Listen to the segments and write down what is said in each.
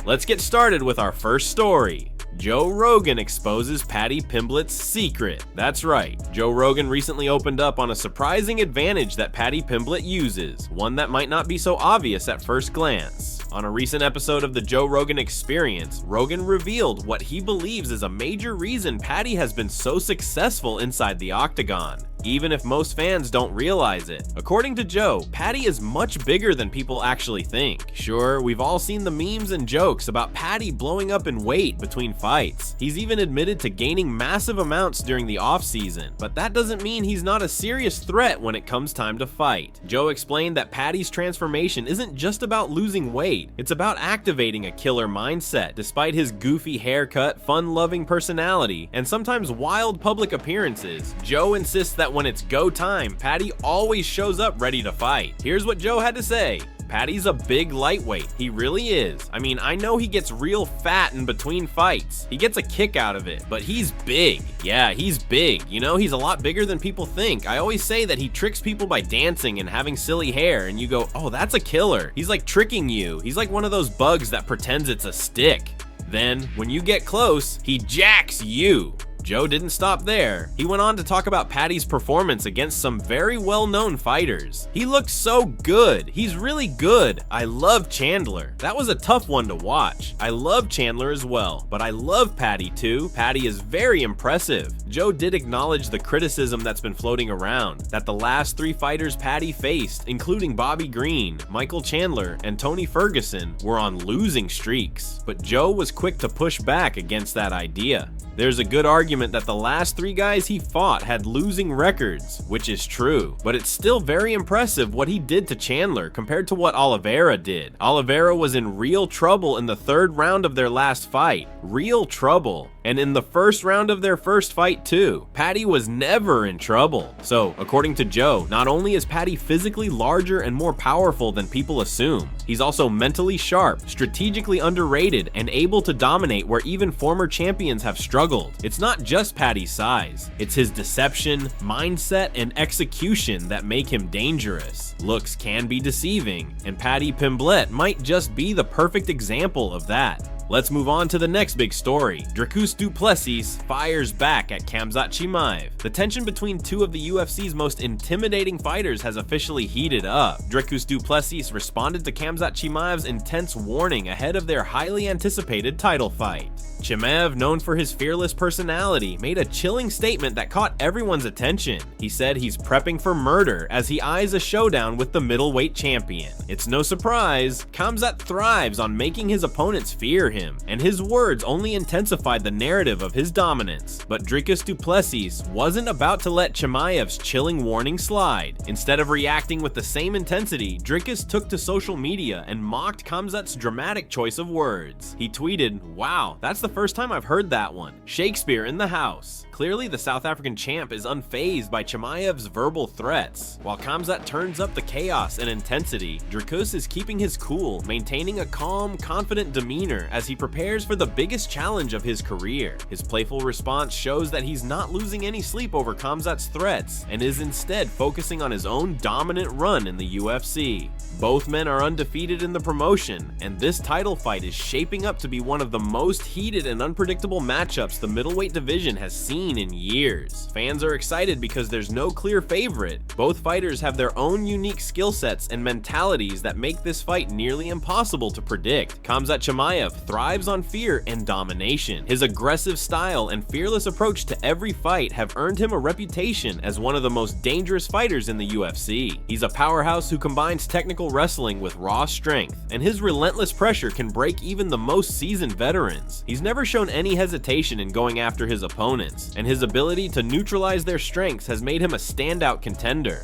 Let's get started with our first story. Joe Rogan exposes Paddy Pimblett's secret. That's right, Joe Rogan recently opened up on a surprising advantage that Paddy Pimblett uses, one that might not be so obvious at first glance. On a recent episode of the Joe Rogan Experience, Rogan revealed what he believes is a major reason Paddy has been so successful inside the octagon, even if most fans don't realize it. According to Joe, Paddy is much bigger than people actually think. Sure, we've all seen the memes and jokes about Paddy blowing up in weight between fights. He's even admitted to gaining massive amounts during the off-season, but that doesn't mean he's not a serious threat when it comes time to fight. Joe explained that Paddy's transformation isn't just about losing weight, it's about activating a killer mindset. Despite his goofy haircut, fun-loving personality, and sometimes wild public appearances, Joe insists that when it's go time, Paddy always shows up ready to fight. Here's what Joe had to say. Paddy's a big lightweight, he really is. I mean, I know he gets real fat in between fights. He gets a kick out of it, but he's big. Yeah, he's big. You know, he's a lot bigger than people think. I always say that he tricks people by dancing and having silly hair, and you go, oh, that's a killer. He's like tricking you. He's like one of those bugs that pretends it's a stick. Then, when you get close, he jacks you. Joe didn't stop there. He went on to talk about Paddy's performance against some very well-known fighters. He looks so good. He's really good. I love Chandler. That was a tough one to watch. I love Chandler as well, but I love Paddy too. Paddy is very impressive. Joe did acknowledge the criticism that's been floating around, that the last 3 fighters Paddy faced, including Bobby Green, Michael Chandler, and Tony Ferguson, were on losing streaks. But Joe was quick to push back against that idea. There's a good argument that the last 3 guys he fought had losing records, which is true, but it's still very impressive what he did to Chandler compared to what Oliveira did. Oliveira was in real trouble in the 3rd round of their last fight. Real trouble. And in the 1st round of their first fight too. Paddy was never in trouble. So, according to Joe, not only is Paddy physically larger and more powerful than people assume, he's also mentally sharp, strategically underrated, and able to dominate where even former champions have struggled. It's not just Paddy's size, it's his deception, mindset, and execution that make him dangerous. Looks can be deceiving, and Paddy Pimblett might just be the perfect example of that. Let's move on to the next big story. Dricus du Plessis fires back at Khamzat Chimaev. The tension between 2 of the UFC's most intimidating fighters has officially heated up. Dricus du Plessis responded to Khamzat Chimaev's intense warning ahead of their highly anticipated title fight. Chimaev, known for his fearless personality, made a chilling statement that caught everyone's attention. He said he's prepping for murder as he eyes a showdown with the middleweight champion. It's no surprise, Khamzat thrives on making his opponents fear him, and his words only intensified the narrative of his dominance. But Dricus du Plessis wasn't about to let Chimaev's chilling warning slide. Instead of reacting with the same intensity, Dricus took to social media and mocked Khamzat's dramatic choice of words. He tweeted, "Wow, that's the first time I've heard that one. Shakespeare in the house." Clearly, the South African champ is unfazed by Chimaev's verbal threats. While Khamzat turns up the chaos and intensity, Dricus is keeping his cool, maintaining a calm, confident demeanor as he prepares for the biggest challenge of his career. His playful response shows that he's not losing any sleep over Khamzat's threats and is instead focusing on his own dominant run in the UFC. Both men are undefeated in the promotion, and this title fight is shaping up to be one of the most heated and unpredictable matchups the middleweight division has seen in years. Fans are excited because there's no clear favorite. Both fighters have their own unique skill sets and mentalities that make this fight nearly impossible to predict. Khamzat Chimaev thrives on fear and domination. His aggressive style and fearless approach to every fight have earned him a reputation as one of the most dangerous fighters in the UFC. He's a powerhouse who combines technical wrestling with raw strength, and his relentless pressure can break even the most seasoned veterans. He's never shown any hesitation in going after his opponents, and his ability to neutralize their strengths has made him a standout contender.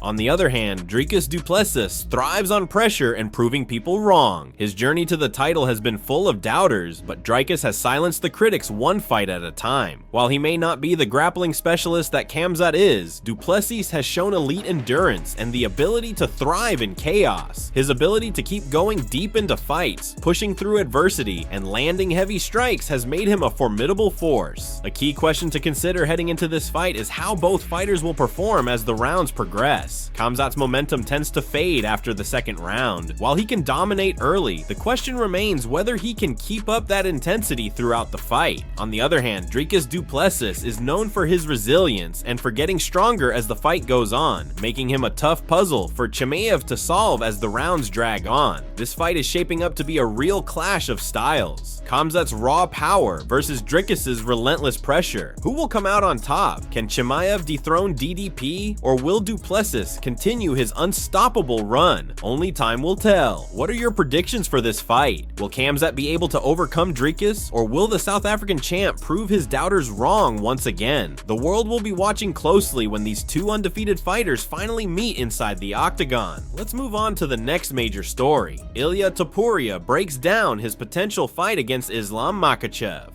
On the other hand, Dricus du Plessis thrives on pressure and proving people wrong. His journey to the title has been full of doubters, but Dricus has silenced the critics one fight at a time. While he may not be the grappling specialist that Khamzat is, du Plessis has shown elite endurance and the ability to thrive in chaos. His ability to keep going deep into fights, pushing through adversity, and landing heavy strikes has made him a formidable force. A key question to consider heading into this fight is how both fighters will perform as the rounds progress. less. Khamzat's momentum tends to fade after the second round. While he can dominate early, the question remains whether he can keep up that intensity throughout the fight. On the other hand, Dricus du Plessis is known for his resilience and for getting stronger as the fight goes on, making him a tough puzzle for Chimaev to solve as the rounds drag on. This fight is shaping up to be a real clash of styles. Khamzat's raw power versus Dricus's relentless pressure. Who will come out on top? Can Chimaev dethrone DDP, or will du Plessis continue his unstoppable run? Only time will tell. What are your predictions for this fight? Will Khamzat be able to overcome Dricus, or will the South African champ prove his doubters wrong once again? The world will be watching closely when these two undefeated fighters finally meet inside the octagon. Let's move on to the next major story. Ilia Topuria breaks down his potential fight against Islam Makhachev.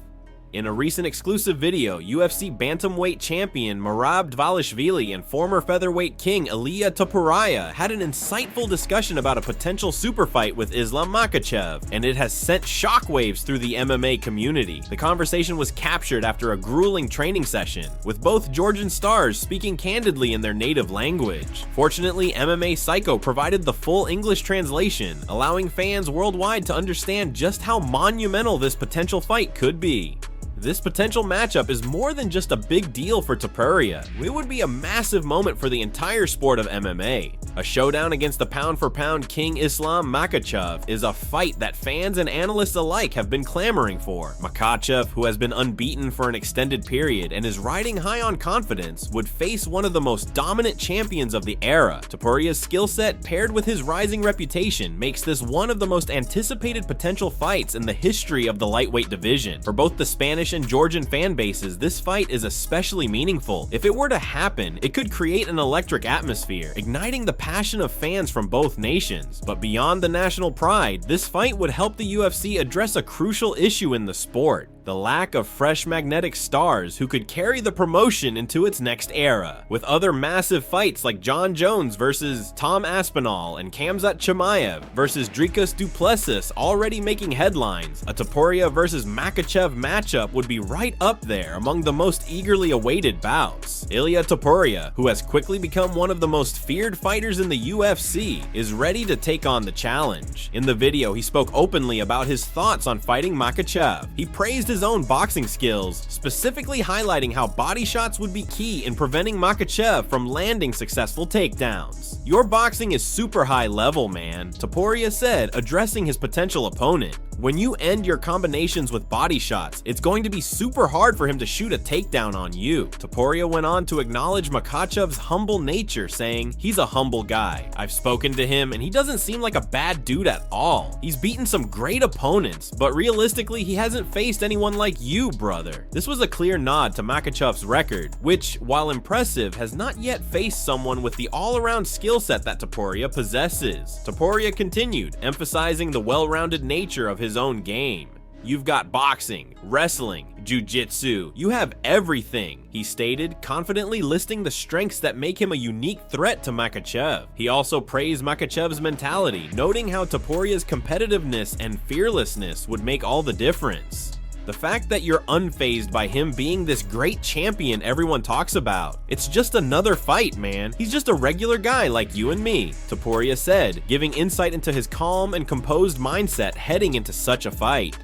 In a recent exclusive video, UFC bantamweight champion Merab Dvalishvili and former featherweight king Ilia Topuria had an insightful discussion about a potential super fight with Islam Makhachev, and it has sent shockwaves through the MMA community. The conversation was captured after a grueling training session, with both Georgian stars speaking candidly in their native language. Fortunately, MMA Psycho provided the full English translation, allowing fans worldwide to understand just how monumental this potential fight could be. This potential matchup is more than just a big deal for Topuria. It would be a massive moment for the entire sport of MMA. A showdown against the pound-for-pound king Islam Makhachev is a fight that fans and analysts alike have been clamoring for. Makhachev, who has been unbeaten for an extended period and is riding high on confidence, would face one of the most dominant champions of the era. Topuria's skill set paired with his rising reputation makes this one of the most anticipated potential fights in the history of the lightweight division. For both the Spanish and Georgian fan bases, this fight is especially meaningful. If it were to happen, it could create an electric atmosphere, igniting the passion of fans from both nations. But beyond the national pride, this fight would help the UFC address a crucial issue in the sport: the lack of fresh magnetic stars who could carry the promotion into its next era. With other massive fights like John Jones versus Tom Aspinall and Khamzat Chimaev versus Dricus du Plessis already making headlines, a Topuria versus Makhachev matchup would be right up there among the most eagerly awaited bouts. Ilia Topuria, who has quickly become one of the most feared fighters in the UFC, is ready to take on the challenge. In the video, he spoke openly about his thoughts on fighting Makhachev. He praised his own boxing skills, specifically highlighting how body shots would be key in preventing Makhachev from landing successful takedowns. "Your boxing is super high level, man," Topuria said, addressing his potential opponent. "When you end your combinations with body shots, it's going to be super hard for him to shoot a takedown on you." Topuria went on to acknowledge Makhachev's humble nature, saying, "He's a humble guy. I've spoken to him and he doesn't seem like a bad dude at all. He's beaten some great opponents, but realistically he hasn't faced anyone like you, brother." This was a clear nod to Makhachev's record, which, while impressive, has not yet faced someone with the all-around skill set that Topuria possesses. Topuria continued, emphasizing the well-rounded nature of his own game. "You've got boxing, wrestling, jiu-jitsu, you have everything," he stated, confidently listing the strengths that make him a unique threat to Makhachev. He also praised Makhachev's mentality, noting how Topuria's competitiveness and fearlessness would make all the difference. "The fact that you're unfazed by him being this great champion everyone talks about. It's just another fight, man. He's just a regular guy like you and me," Topuria said, giving insight into his calm and composed mindset heading into such a fight.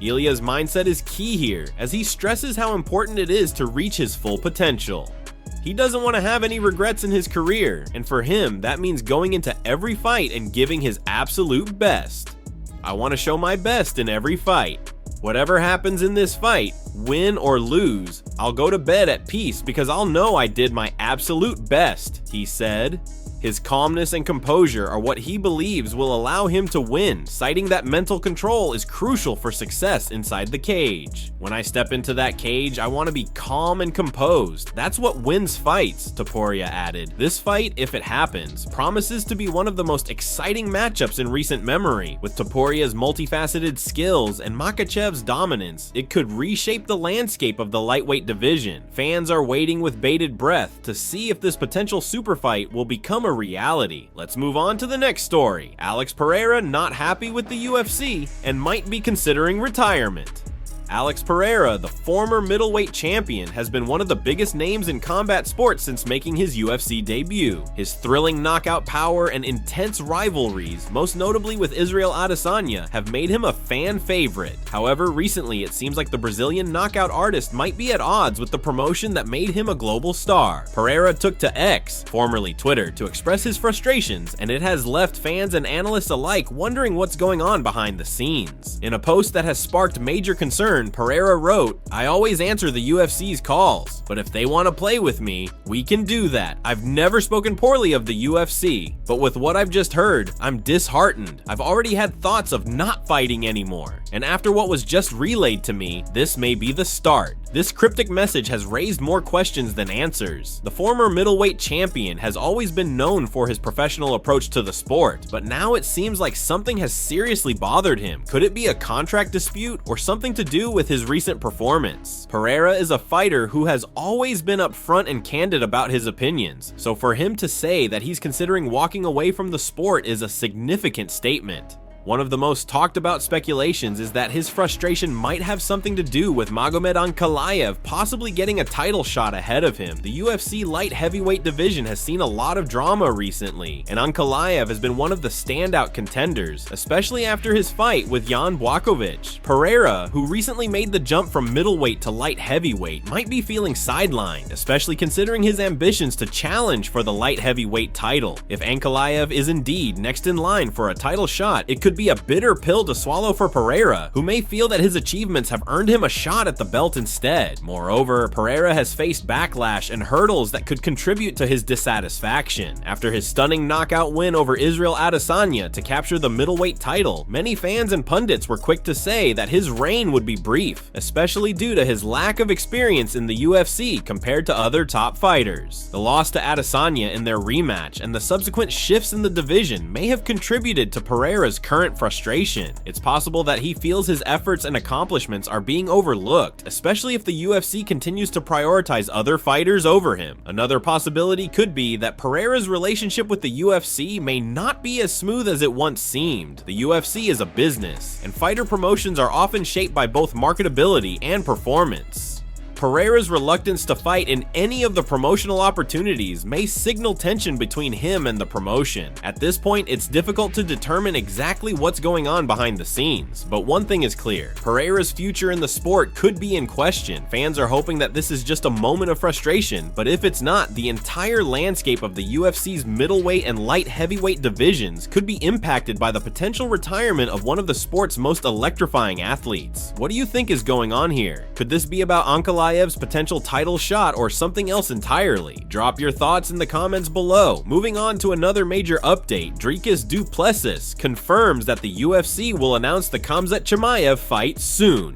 Ilia's mindset is key here, as he stresses how important it is to reach his full potential. He doesn't want to have any regrets in his career, and for him, that means going into every fight and giving his absolute best. "I want to show my best in every fight. Whatever happens in this fight, win or lose, I'll go to bed at peace because I'll know I did my absolute best," he said. His calmness and composure are what he believes will allow him to win, citing that mental control is crucial for success inside the cage. "When I step into that cage, I want to be calm and composed. That's what wins fights," Topuria added. This fight, if it happens, promises to be one of the most exciting matchups in recent memory. With Topuria's multifaceted skills and Makhachev's dominance, it could reshape the landscape of the lightweight division. Fans are waiting with bated breath to see if this potential super fight will become a reality. Let's move on to the next story. Alex Pereira not happy with the UFC and might be considering retirement. Alex Pereira, the former middleweight champion, has been one of the biggest names in combat sports since making his UFC debut. His thrilling knockout power and intense rivalries, most notably with Israel Adesanya, have made him a fan favorite. However, recently it seems like the Brazilian knockout artist might be at odds with the promotion that made him a global star. Pereira took to X, formerly Twitter, to express his frustrations, and it has left fans and analysts alike wondering what's going on behind the scenes. In a post that has sparked major concern, Pereira wrote, "I always answer the UFC's calls, but if they want to play with me, we can do that. I've never spoken poorly of the UFC, but with what I've just heard, I'm disheartened. I've already had thoughts of not fighting anymore, and after what was just relayed to me, this may be the start." This cryptic message has raised more questions than answers. The former middleweight champion has always been known for his professional approach to the sport, but now it seems like something has seriously bothered him. Could it be a contract dispute or something to do with his recent performance? Pereira is a fighter who has always been upfront and candid about his opinions, so for him to say that he's considering walking away from the sport is a significant statement. One of the most talked about speculations is that his frustration might have something to do with Magomed Ankalaev possibly getting a title shot ahead of him. The UFC light heavyweight division has seen a lot of drama recently, and Ankalaev has been one of the standout contenders, especially after his fight with Jan Blachowicz. Pereira, who recently made the jump from middleweight to light heavyweight, might be feeling sidelined, especially considering his ambitions to challenge for the light heavyweight title. If Ankalaev is indeed next in line for a title shot, it could be a bitter pill to swallow for Pereira, who may feel that his achievements have earned him a shot at the belt instead. Moreover, Pereira has faced backlash and hurdles that could contribute to his dissatisfaction. After his stunning knockout win over Israel Adesanya to capture the middleweight title, many fans and pundits were quick to say that his reign would be brief, especially due to his lack of experience in the UFC compared to other top fighters. The loss to Adesanya in their rematch and the subsequent shifts in the division may have contributed to Pereira's current frustration. It's possible that he feels his efforts and accomplishments are being overlooked, especially if the UFC continues to prioritize other fighters over him. Another possibility could be that Pereira's relationship with the UFC may not be as smooth as it once seemed. The UFC is a business, and fighter promotions are often shaped by both marketability and performance. Pereira's reluctance to fight in any of the promotional opportunities may signal tension between him and the promotion. At this point, it's difficult to determine exactly what's going on behind the scenes, but one thing is clear: Pereira's future in the sport could be in question. Fans are hoping that this is just a moment of frustration, but if it's not, the entire landscape of the UFC's middleweight and light heavyweight divisions could be impacted by the potential retirement of one of the sport's most electrifying athletes. What do you think is going on here? Could this be about Ankalaev's potential title shot or something else entirely? Drop your thoughts in the comments below. Moving on to another major update, Dricus du Plessis confirms that the UFC will announce the Khamzat Chimaev fight soon.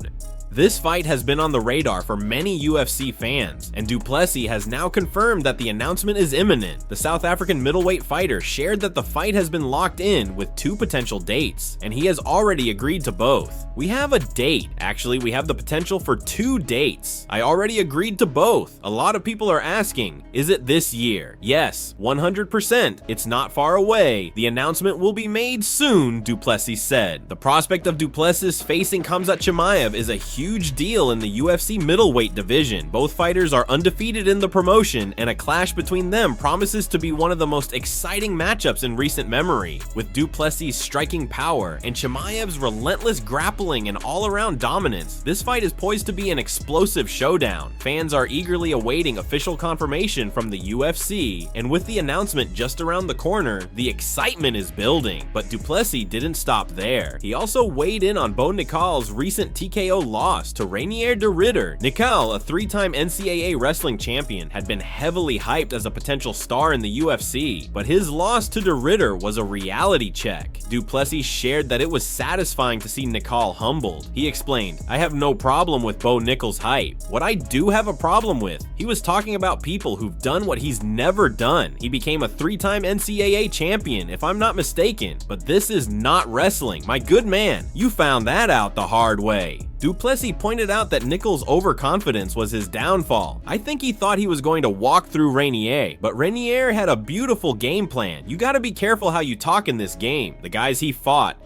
This fight has been on the radar for many UFC fans, and du Plessis has now confirmed that the announcement is imminent. The South African middleweight fighter shared that the fight has been locked in with 2 potential dates, and he has already agreed to both. "We have a date. Actually, we have the potential for 2 dates. I already agreed to both. A lot of people are asking, is it this year? Yes, 100%. It's not far away. The announcement will be made soon," du Plessis said. The prospect of du Plessis facing Khamzat Chimaev is a huge deal in the UFC middleweight division. Both fighters are undefeated in the promotion, and a clash between them promises to be one of the most exciting matchups in recent memory. With du Plessis' striking power and Chimaev's relentless grappling and all-around dominance, this fight is poised to be an explosive showdown. Fans are eagerly awaiting official confirmation from the UFC, and with the announcement just around the corner, the excitement is building. But du Plessis didn't stop there. He also weighed in on Bo Nickal's recent TKO loss to Rainier de Ridder. Nickal, a 3-time NCAA wrestling champion, had been heavily hyped as a potential star in the UFC, but his loss to de Ridder was a reality check. Du Plessis shared that it was satisfying to see Nickal humbled. He explained, "I have no problem with Bo Nickal's hype. What I do have a problem with, he was talking about people who've done what he's never done. He became a 3-time NCAA champion, if I'm not mistaken, but this is not wrestling. My good man, you found that out the hard way." Du Plessis pointed out that Nickal's overconfidence was his downfall. I think he thought he was going to walk through Rainier, but Rainier had a beautiful game plan. You gotta be careful how you talk in this game. The guys he fought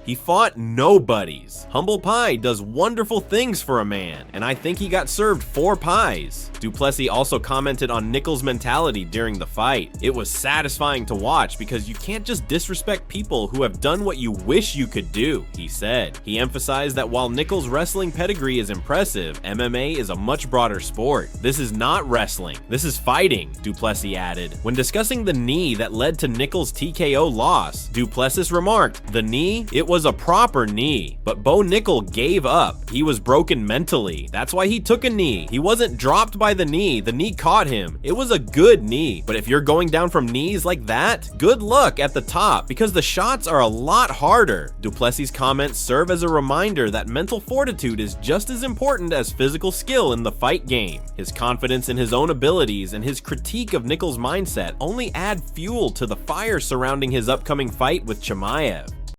nobodies. Humble Pie does wonderful things for a man, and I think he got served 4 pies. Du Plessis also commented on Nickal's mentality during the fight. It was satisfying to watch because you can't just disrespect people who have done what you wish you could do, he said. He emphasized that while Nickal's wrestling pedigree is impressive, MMA is a much broader sport. This is not wrestling, this is fighting, Du Plessis added. When discussing the knee that led to Nickal's TKO loss, Du Plessis remarked, "The knee? It was a proper knee, but Bo Nickal gave up. He was broken mentally. That's why he took a knee. He wasn't dropped by the knee caught him. It was a good knee, but if you're going down from knees like that, good luck at the top because the shots are a lot harder." Du Plessis' comments serve as a reminder that mental fortitude is just as important as physical skill in the fight game. His confidence in his own abilities and his critique of Nickal's mindset only add fuel to the fire surrounding his upcoming fight with Chimaev.